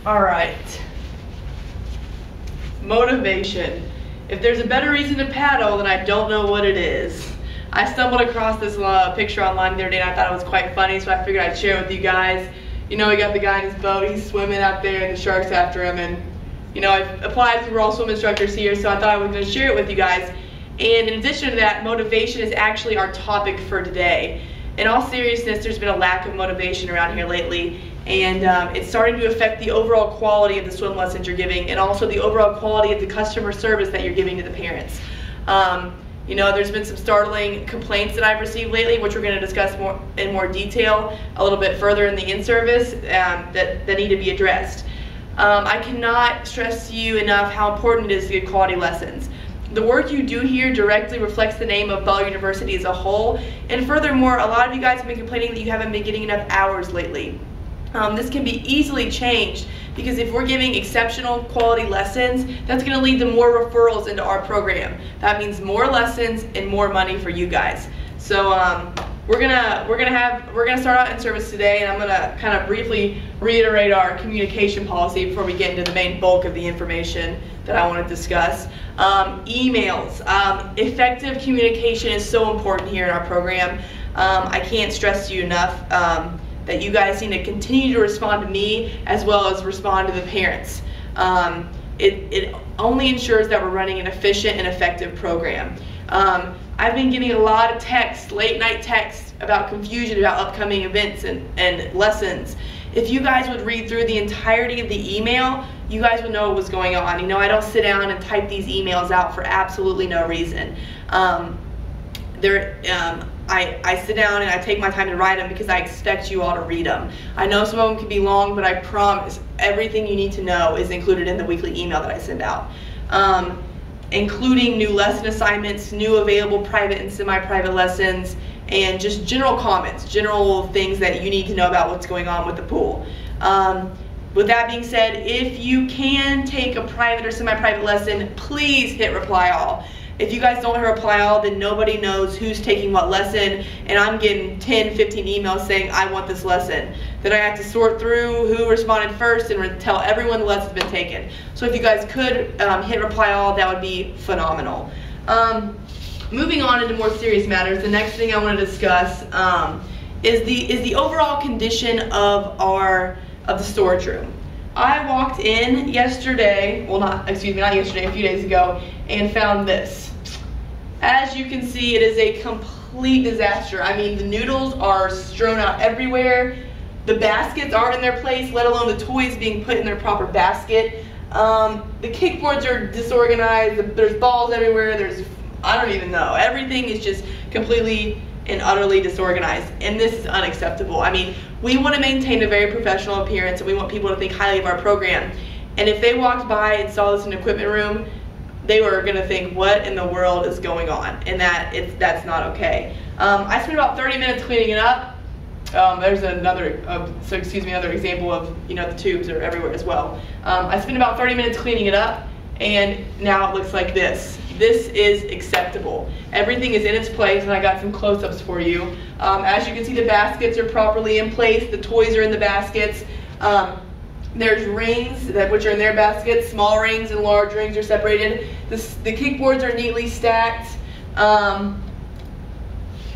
All right. Motivation. If there's a better reason to paddle, then I don't know what it is. I stumbled across this picture online the other day and I thought it was quite funny, so I figured I'd share it with you guys. You know, we got the guy in his boat, he's swimming out there and the shark's after him, and you know, I've applied because we're all swim instructors here, so I thought I was going to share it with you guys. And in addition to that, motivation is actually our topic for today. In all seriousness, there's been a lack of motivation around here lately, and it's starting to affect the overall quality of the swim lessons you're giving, and also the overall quality of the customer service that you're giving to the parents. You know, there's been some startling complaints that I've received lately, which we're going to discuss in more detail a little bit further in the in-service that need to be addressed. I cannot stress to you enough how important it is to get quality lessons. The work you do here directly reflects the name of Butler University as a whole, and furthermore, a lot of you guys have been complaining that you haven't been getting enough hours lately. This can be easily changed, because if we're giving exceptional quality lessons, that's going to lead to more referrals into our program. That means more lessons and more money for you guys. So we're gonna start out in service today, and I'm gonna kind of briefly reiterate our communication policy before we get into the main bulk of the information that I want to discuss. Emails. Effective communication is so important here in our program. I can't stress to you enough that you guys need to continue to respond to me as well as respond to the parents. It only ensures that we're running an efficient and effective program. I've been getting a lot of texts, late night texts, about confusion about upcoming events and lessons. If you guys would read through the entirety of the email, you guys would know what was going on. You know, I don't sit down and type these emails out for absolutely no reason. I sit down and I take my time to write them because I expect you all to read them. I know some of them can be long, but I promise everything you need to know is included in the weekly email that I send out. Including new lesson assignments, new available private and semi-private lessons, and just general comments, general things that you need to know about what's going on with the pool. With that being said, if you can take a private or semi-private lesson, please hit reply all. If you guys don't hit reply all, then nobody knows who's taking what lesson, and I'm getting 10, 15 emails saying I want this lesson. Then I have to sort through who responded first and tell everyone the lesson's been taken. So if you guys could hit reply all, that would be phenomenal. Moving on into more serious matters, the next thing I want to discuss is the overall condition of the storage room. I walked in yesterday, well not yesterday, a few days ago, and found this. As you can see, it is a complete disaster. I mean, the noodles are strewn out everywhere. The baskets aren't in their place, let alone the toys being put in their proper basket. The kickboards are disorganized, there's balls everywhere, I don't even know. Everything is just completely and utterly disorganized, and this is unacceptable. I mean, we want to maintain a very professional appearance, and we want people to think highly of our program. And if they walked by and saw this in the equipment room, they were going to think, what in the world is going on? And that's not okay. I spent about 30 minutes cleaning it up. There's another example of, you know, the tubes are everywhere as well. I spent about 30 minutes cleaning it up, and now it looks like this. This is acceptable. Everything is in its place, and I got some close-ups for you. As you can see, the baskets are properly in place. The toys are in the baskets. There's rings which are in their baskets. Small rings and large rings are separated. The kickboards are neatly stacked.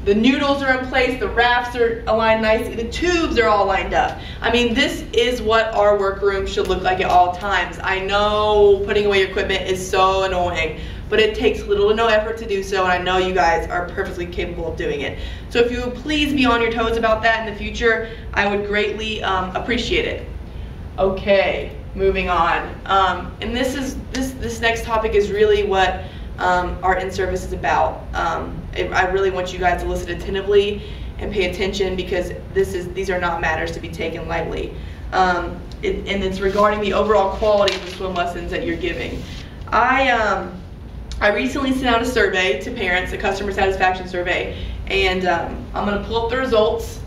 The noodles are in place. The rafts are aligned nicely. The tubes are all lined up. I mean, this is what our workroom should look like at all times. I know putting away your equipment is so annoying, but it takes little to no effort to do so, and I know you guys are perfectly capable of doing it. So if you would please be on your toes about that in the future, I would greatly appreciate it. Okay, moving on. And this next topic is really what our in-service is about. I really want you guys to listen attentively and pay attention, because these are not matters to be taken lightly. And it's regarding the overall quality of the swim lessons that you're giving. I recently sent out a survey to parents, a customer satisfaction survey, and I'm going to pull up the results.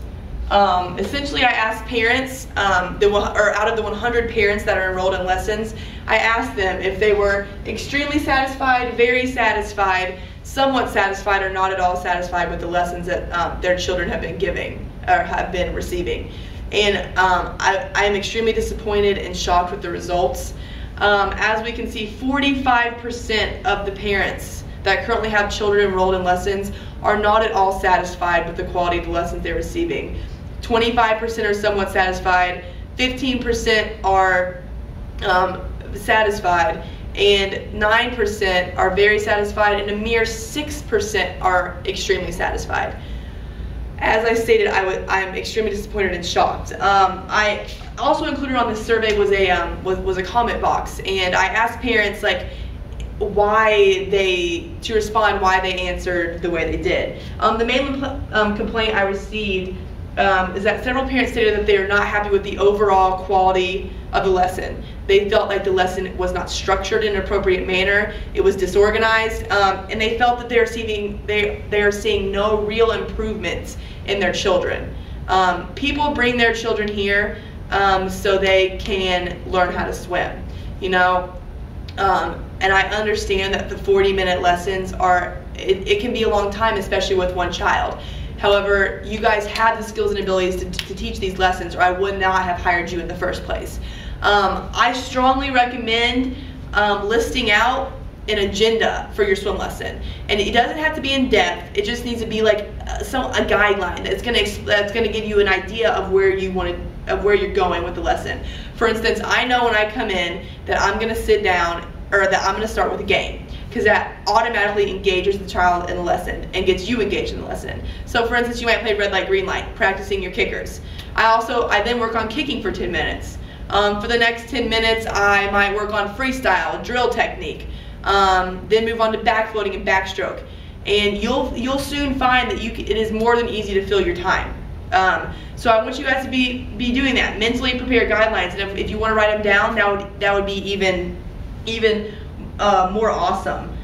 Essentially, I asked parents, out of the 100 parents that are enrolled in lessons, I asked them if they were extremely satisfied, very satisfied, somewhat satisfied, or not at all satisfied with the lessons that their children have been giving or have been receiving. and I am extremely disappointed and shocked with the results. As we can see, 45% of the parents that currently have children enrolled in lessons are not at all satisfied with the quality of the lessons they're receiving. 25% are somewhat satisfied, 15% are satisfied, and 9% are very satisfied, and a mere 6% are extremely satisfied. As I stated, I'm extremely disappointed and shocked. I also included on this survey was a comment box, and I asked parents to respond why they answered the way they did. The main complaint I received is that several parents stated that they are not happy with the overall quality of the lesson. They felt like the lesson was not structured in an appropriate manner. It was disorganized, and they felt that they are seeing no real improvements in their children. People bring their children here so they can learn how to swim, you know. And I understand that the 40-minute lessons it can be a long time, especially with one child. However, you guys have the skills and abilities to teach these lessons, or I would not have hired you in the first place. I strongly recommend listing out an agenda for your swim lesson, and it doesn't have to be in depth. It just needs to be like a guideline that's gonna give you an idea of where you're going with the lesson. For instance, I know when I come in that I'm gonna sit down, or that I'm gonna start with a game, because that automatically engages the child in the lesson and gets you engaged in the lesson. So for instance, you might play red light, green light, practicing your kickers. I then work on kicking for 10 minutes. For the next 10 minutes, I might work on freestyle, drill technique, then move on to backfloating and backstroke. And you'll soon find that it is more than easy to fill your time. So I want you guys to be doing that. Mentally prepare guidelines, and if you want to write them down, that would be even more awesome.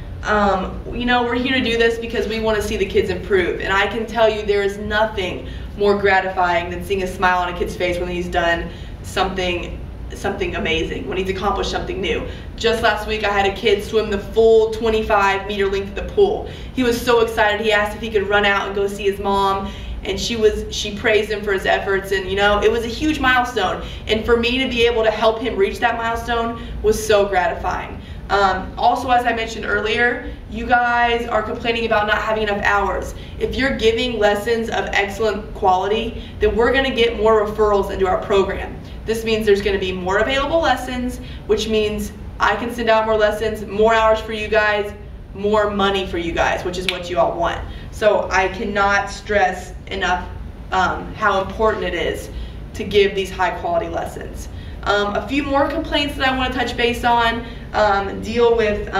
You know, we're here to do this because we want to see the kids improve, and I can tell you there is nothing more gratifying than seeing a smile on a kid's face when he's done something amazing, when he's accomplished something new. Just last week I had a kid swim the full 25-meter length of the pool. He was so excited. He asked if he could run out and go see his mom, and she praised him for his efforts, and you know, it was a huge milestone, and for me to be able to help him reach that milestone was so gratifying. Also, as I mentioned earlier, you guys are complaining about not having enough hours. If you're giving lessons of excellent quality, then we're going to get more referrals into our program. This means there's going to be more available lessons, which means I can send out more lessons, more hours for you guys, more money for you guys, which is what you all want. So I cannot stress enough how important it is to give these high quality lessons. A few more complaints that I want to touch base on deal with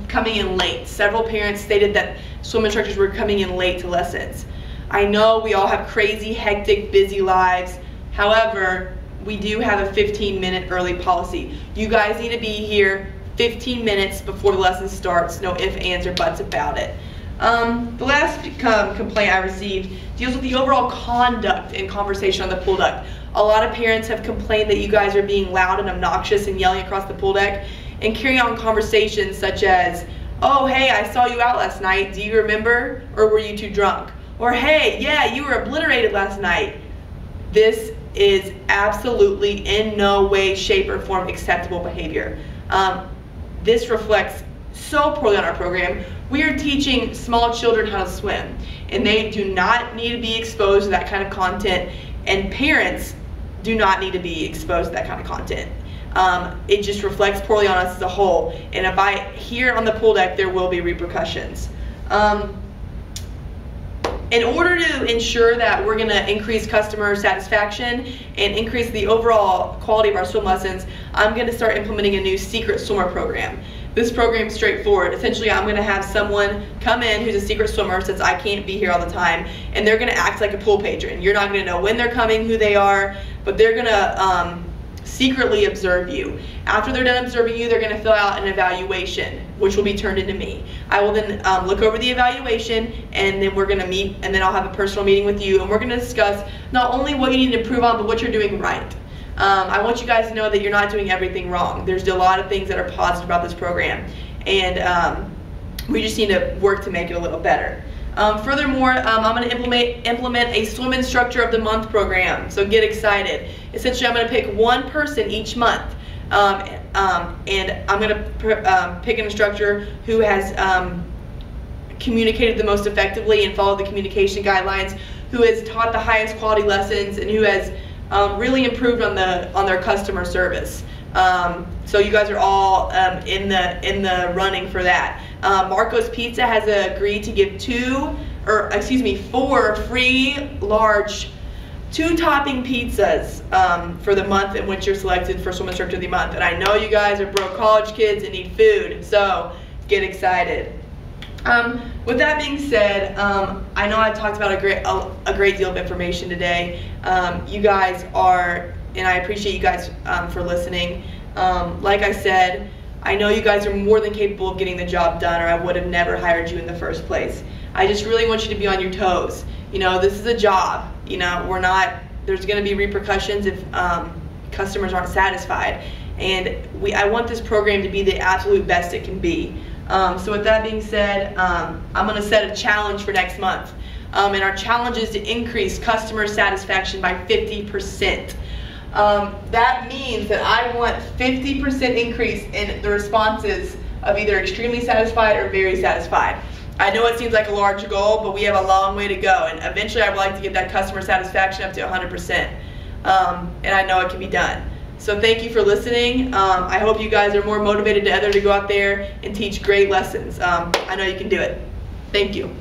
coming in late. Several parents stated that swim instructors were coming in late to lessons. I know we all have crazy, hectic, busy lives. However, we do have a 15-minute early policy. You guys need to be here 15 minutes before the lesson starts. No ifs, ands, or buts about it. The last complaint I received deals with the overall conduct and conversation on the pool deck. A lot of parents have complained that you guys are being loud and obnoxious and yelling across the pool deck and carrying on conversations such as, "Oh, hey, I saw you out last night. Do you remember? Or were you too drunk?" Or, "Hey, yeah, you were obliterated last night." This is absolutely in no way, shape, or form acceptable behavior. This reflects so poorly on our program. We are teaching small children how to swim, and they do not need to be exposed to that kind of content, and parents do not need to be exposed to that kind of content. It just reflects poorly on us as a whole, and if I hear on the pool deck, there will be repercussions. In order to ensure that we're going to increase customer satisfaction and increase the overall quality of our swim lessons, I'm going to start implementing a new secret swimmer program. This program is straightforward. Essentially, I'm going to have someone come in who's a secret swimmer, since I can't be here all the time, and they're going to act like a pool patron. You're not going to know when they're coming, who they are, but they're going to secretly observe you. After they're done observing you, they're going to fill out an evaluation, which will be turned into me. I will then look over the evaluation, and then we're going to meet, and then I'll have a personal meeting with you, and we're going to discuss not only what you need to improve on, but what you're doing right. I want you guys to know that you're not doing everything wrong. There's a lot of things that are positive about this program, and we just need to work to make it a little better. Furthermore, I'm going to implement a swim instructor of the month program, so get excited. Essentially, I'm going to pick one person each month, and I'm going to pick an instructor who has communicated the most effectively and followed the communication guidelines, who has taught the highest quality lessons, and who has really improved on their customer4 So you guys are all in the running for that. Marco's Pizza has agreed to give 4 free large 2-topping pizzas for the month in which you're selected for Swim Instructor of the Month. And I know you guys are broke college kids and need food, so get excited. With that being said, I know I talked about a great deal of information today. You guys are, and I appreciate you guys for listening. Like I said, I know you guys are more than capable of getting the job done, or I would have never hired you in the first place. I just really want you to be on your toes. You know, this is a job. You know, there's going to be repercussions if customers aren't satisfied. And I want this program to be the absolute best it can be. So with that being said, I'm going to set a challenge for next month. And our challenge is to increase customer satisfaction by 50%. That means that I want 50% increase in the responses of either extremely satisfied or very satisfied. I know it seems like a large goal, but we have a long way to go, and eventually I would like to get that customer satisfaction up to 100%. And I know it can be done. So thank you for listening. I hope you guys are more motivated than ever to go out there and teach great lessons. I know you can do it. Thank you.